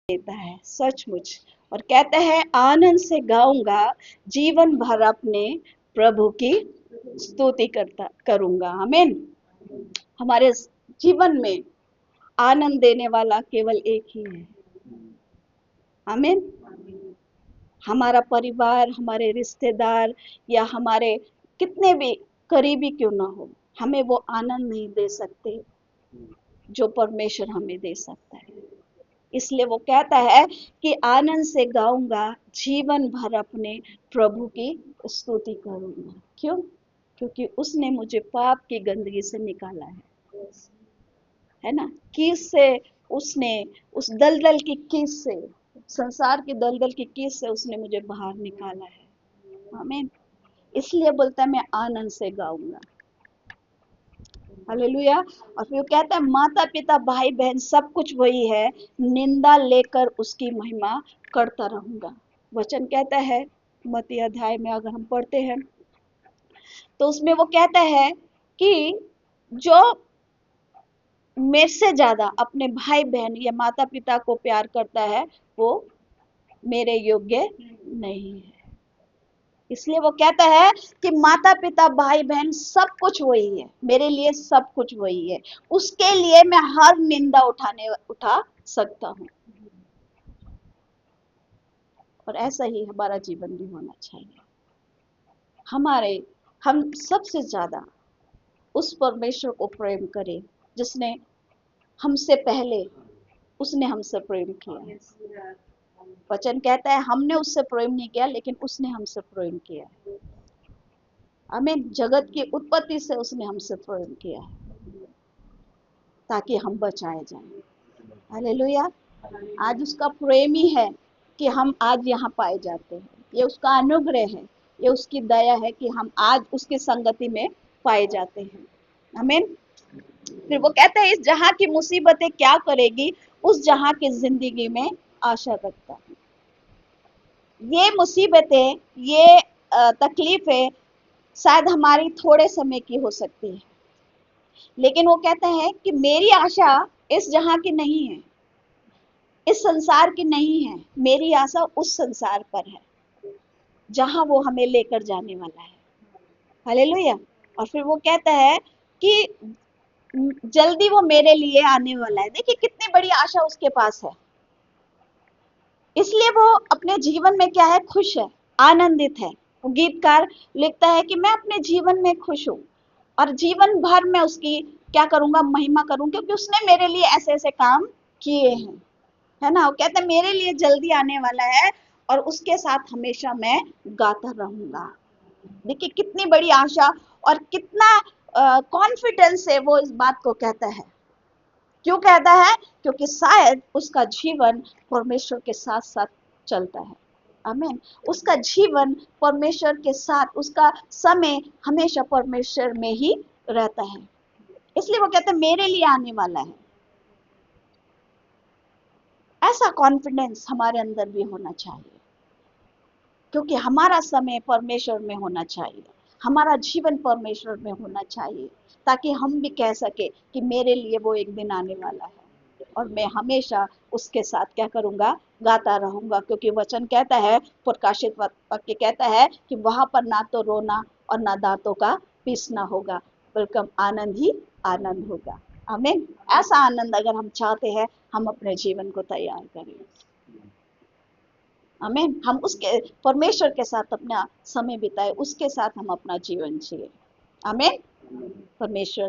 देता है सचमुच। और कहते हैं आनंद से गाऊंगा, जीवन भर अपने प्रभु की स्तुति करता करूंगा। आमीन। हमारे जीवन में आनंद देने वाला केवल एक ही है। आमीन। हमारा परिवार, हमारे रिश्तेदार या हमारे कितने भी करीबी क्यों ना हो, हमें वो आनंद नहीं दे सकते जो परमेश्वर हमें दे सकता है। इसलिए वो कहता है कि आनंद से गाऊंगा, जीवन भर अपने प्रभु की स्तुति करूंगा। क्यों? क्योंकि उसने मुझे पाप की गंदगी से निकाला है ना। कीस से उसने, उस दलदल की कीस से, संसार की दलदल की कीस से उसने मुझे बाहर निकाला है। आमीन। इसलिए बोलता है मैं आनंद से गाऊंगा। हालेलुया। और फिर वो कहता है माता पिता भाई बहन सब कुछ वही है, निंदा लेकर उसकी महिमा करता रहूंगा। वचन कहता है मत्ती अध्याय में अगर हम पढ़ते हैं तो उसमें वो कहता है कि जो मेरे से ज्यादा अपने भाई बहन या माता पिता को प्यार करता है वो मेरे योग्य नहीं है। इसलिए वो कहता है कि माता पिता भाई बहन सब कुछ वही है, मेरे लिए सब कुछ वही है, उसके लिए मैं हर निंदा उठा सकता हूँ। और ऐसा ही हमारा जीवन भी होना चाहिए। हम सबसे ज्यादा उस परमेश्वर को प्रेम करें जिसने हमसे पहले, उसने हमसे प्रेम किया। वचन कहता है हमने उससे प्रेम नहीं किया लेकिन उसने हमसे प्रेम किया। आमीन। जगत की उत्पत्ति से उसने हमसे प्रेम किया ताकि हम बचाए जाएं। हालेलुया। आज उसका प्रेम ही है कि हम आज यहाँ पाए जाते हैं। ये उसका अनुग्रह है, ये उसकी दया है कि हम आज उसकी संगति में पाए जाते हैं। आमीन। फिर वो कहते हैं इस जहां की मुसीबतें क्या करेगी, उस जहां की जिंदगी में आशा रखता है। ये मुसीबतें, ये तकलीफें शायद हमारी थोड़े समय की हो सकती है, लेकिन वो कहते हैं कि मेरी आशा इस जहां की नहीं है, इस संसार की नहीं है, मेरी आशा उस संसार पर है जहां वो हमें लेकर जाने वाला है। हालेलुया। और फिर वो कहता है कि जल्दी वो मेरे लिए आने वाला है। देखिए कितनी बड़ी आशा उसके पास है। इसलिए वो अपने जीवन में क्या है, खुश है, आनंदित है। वो गीतकार लिखता है कि मैं अपने जीवन में खुश हूँ और जीवन भर में उसकी क्या करूंगा, महिमा करूं, क्योंकि उसने मेरे लिए ऐसे ऐसे काम किए हैं, है ना। वो कहते हैं मेरे लिए जल्दी आने वाला है और उसके साथ हमेशा मैं गाता रहूंगा। देखिए कितनी बड़ी आशा और कितना कॉन्फिडेंस से वो इस बात को कहता है। क्यों कहता है? क्योंकि शायद उसका जीवन परमेश्वर के साथ साथ चलता है। आमीन। उसका जीवन परमेश्वर के साथ, उसका समय हमेशा परमेश्वर में ही रहता है। इसलिए वो कहते हैं मेरे लिए आने वाला है। ऐसा कॉन्फिडेंस हमारे अंदर भी होना चाहिए, क्योंकि हमारा समय परमेश्वर में होना चाहिए, हमारा जीवन परमेश्वर में होना चाहिए, ताकि हम भी कह सके कि मेरे लिए वो एक दिन आने वाला है और मैं हमेशा उसके साथ क्या करूंगा, गाता रहूंगा। क्योंकि वचन कहता है, प्रकाशित वाक्य कहता है कि वहां पर ना तो रोना और ना दांतों का पीसना होगा, बल्कि आनंद ही आनंद होगा। आमीन। ऐसा आनंद अगर हम चाहते हैं, हम अपने जीवन को तैयार करें। आमीन। हम उसके परमेश्वर के साथ अपना समय बिताए, उसके साथ हम अपना जीवन जिए। आमीन। परमेश्वर